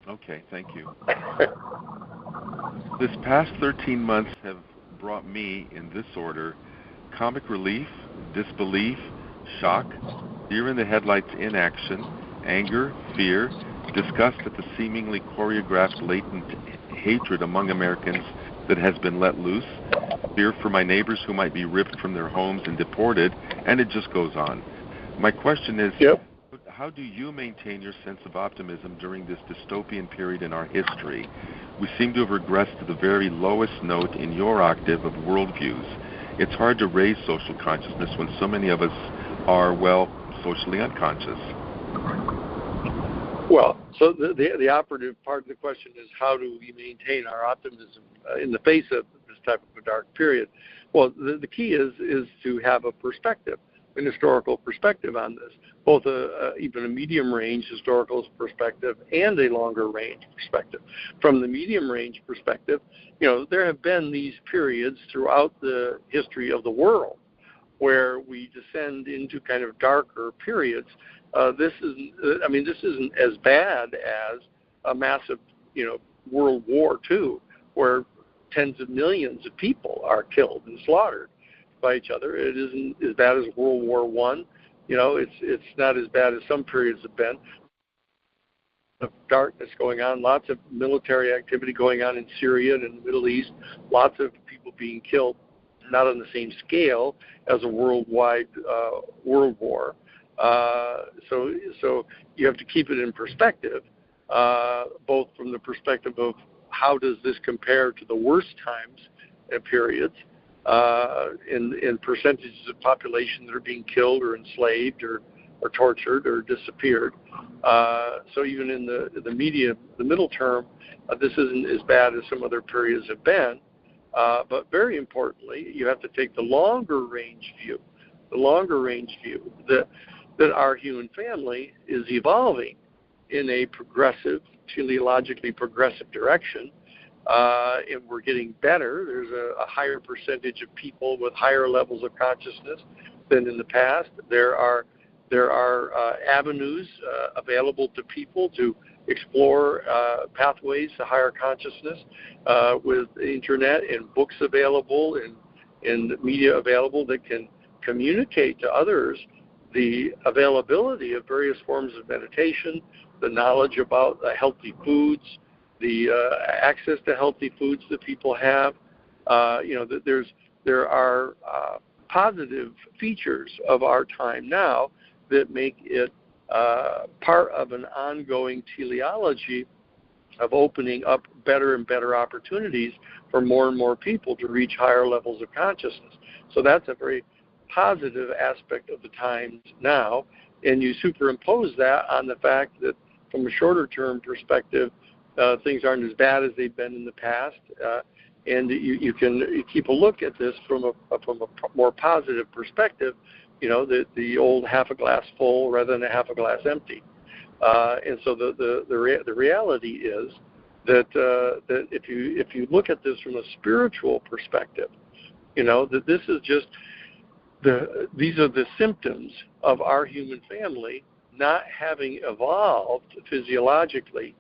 Okay, thank you. This past 13 months have brought me, in this order, comic relief, disbelief, shock, deer in the headlights inaction, anger, fear, disgust at the seemingly choreographed latent hatred among Americans that has been let loose, fear for my neighbors who might be ripped from their homes and deported, and it just goes on. My question is, how do you maintain your sense of optimism during this dystopian period in our history? We seem to have regressed to the very lowest note in your octave of worldviews. It's hard to raise social consciousness when so many of us are, well, socially unconscious. Well, so the operative part of the question is, how do we maintain our optimism in the face of this type of a dark period? Well, the key is to have a perspective, an historical perspective on this, both even a medium-range historical perspective and a longer-range perspective. From the medium-range perspective, there have been these periods throughout the history of the world where we descend into kind of darker periods. This isn't as bad as a massive, World War II, where tens of millions of people are killed and slaughtered by each other. It isn't as bad as World War I. It's not as bad as some periods have been. Of darkness going on, lots of military activity going on in Syria and in the Middle East, lots of people being killed, not on the same scale as a worldwide world war. So you have to keep it in perspective, both from the perspective of how does this compare to the worst times and periods, in percentages of population that are being killed or enslaved or tortured or disappeared. So even in the middle term, this isn't as bad as some other periods have been. But very importantly, you have to take the longer range view that our human family is evolving in a progressive, teleologically progressive direction, and we're getting better. There's a higher percentage of people with higher levels of consciousness than in the past. There are avenues available to people to explore pathways to higher consciousness with the internet and books available and media available that can communicate to others the availability of various forms of meditation, the knowledge about healthy foods, the access to healthy foods that people have. There are positive features of our time now that make it part of an ongoing teleology of opening up better and better opportunities for more and more people to reach higher levels of consciousness. So that's a very positive aspect of the times now, and you superimpose that on the fact that from a shorter term perspective, things aren't as bad as they've been in the past, and you can keep a look at this from a more positive perspective, the old half a glass full rather than a half a glass empty. And so the reality is that if you look at this from a spiritual perspective, that this is just these are the symptoms of our human family not having evolved physiologically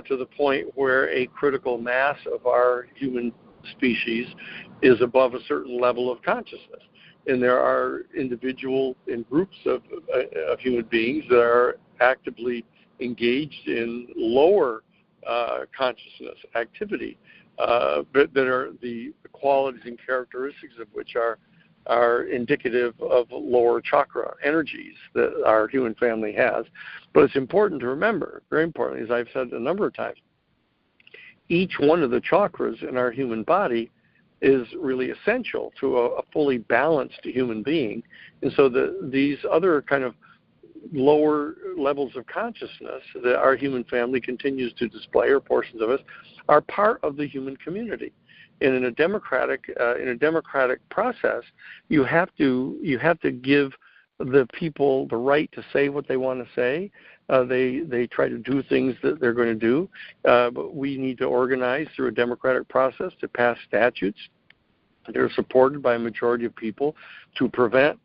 to the point where a critical mass of our human species is above a certain level of consciousness. And there are individual and groups of human beings that are actively engaged in lower consciousness activity, but that are the qualities and characteristics of which are indicative of lower chakra energies that our human family has. But it's important to remember, very important, as I've said a number of times, each one of the chakras in our human body is really essential to a fully balanced human being. And so these other kind of lower levels of consciousness that our human family continues to display, or portions of us, are part of the human community. And in a democratic process, you have to give the people the right to say what they want to say. They try to do things that they're going to do, but we need to organize through a democratic process to pass statutes that are supported by a majority of people to prevent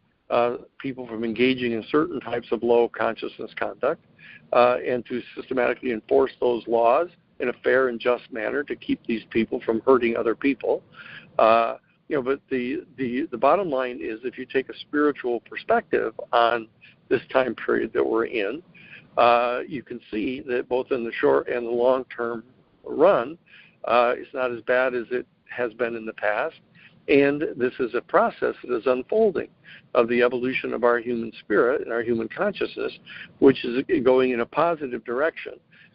people from engaging in certain types of low consciousness conduct, and to systematically enforce those laws in a fair and just manner to keep these people from hurting other people. But the bottom line is, if you take a spiritual perspective on this time period that we're in, you can see that both in the short and the long-term run, it's not as bad as it has been in the past. And this is a process that is unfolding of the evolution of our human spirit and our human consciousness, which is going in a positive direction.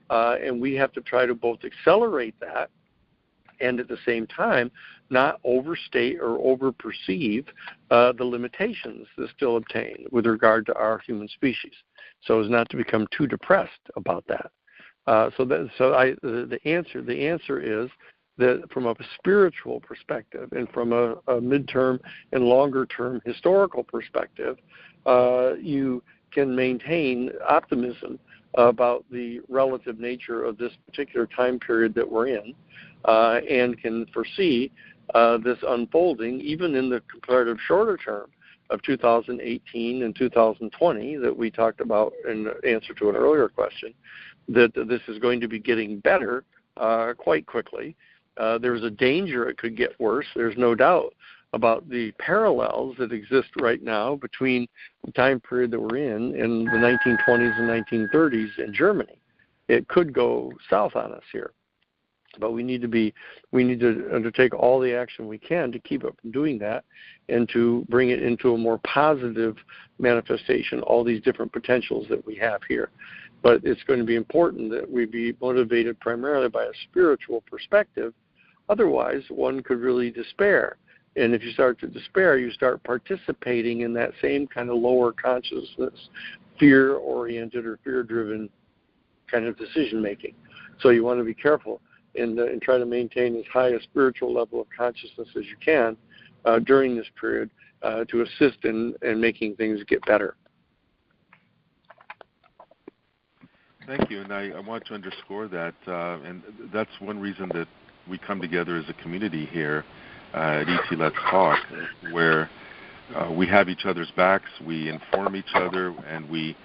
And we have to try to both accelerate that and at the same time not overstate or overperceive the limitations that still obtain with regard to our human species, so as not to become too depressed about that. The answer is that from a spiritual perspective and from a midterm and longer-term historical perspective, you can maintain optimism about the relative nature of this particular time period that we're in, and can foresee this unfolding even in the comparative shorter term of 2018 and 2020 that we talked about in answer to an earlier question, that this is going to be getting better quite quickly. There's a danger it could get worse. There's no doubt about the parallels that exist right now between the time period that we're in the 1920s and 1930s in Germany. It could go south on us here. But we need to undertake all the action we can to keep it from doing that and to bring it into a more positive manifestation, all these different potentials that we have here. But it's going to be important that we be motivated primarily by a spiritual perspective. Otherwise, one could really despair. And if you start to despair, you start participating in that same kind of lower consciousness, fear-oriented or fear-driven kind of decision-making. So you want to be careful and try to maintain as high a spiritual level of consciousness as you can during this period to assist in making things get better. Thank you, and I want to underscore that, and that's one reason that we come together as a community here at Let's Talk, where we have each other's backs, we inform each other, and we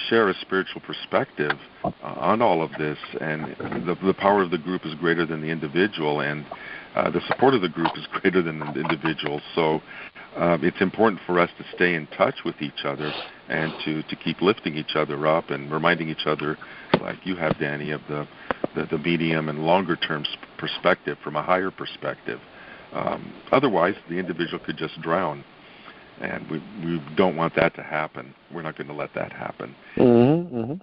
share a spiritual perspective on all of this. And the power of the group is greater than the individual, and the support of the group is greater than the individual. So it's important for us to stay in touch with each other and to keep lifting each other up and reminding each other, like you have, Danny, of the medium and longer-term perspective from a higher perspective. Otherwise, the individual could just drown. And we don't want that to happen. We're not going to let that happen. Mm-hmm, mm-hmm.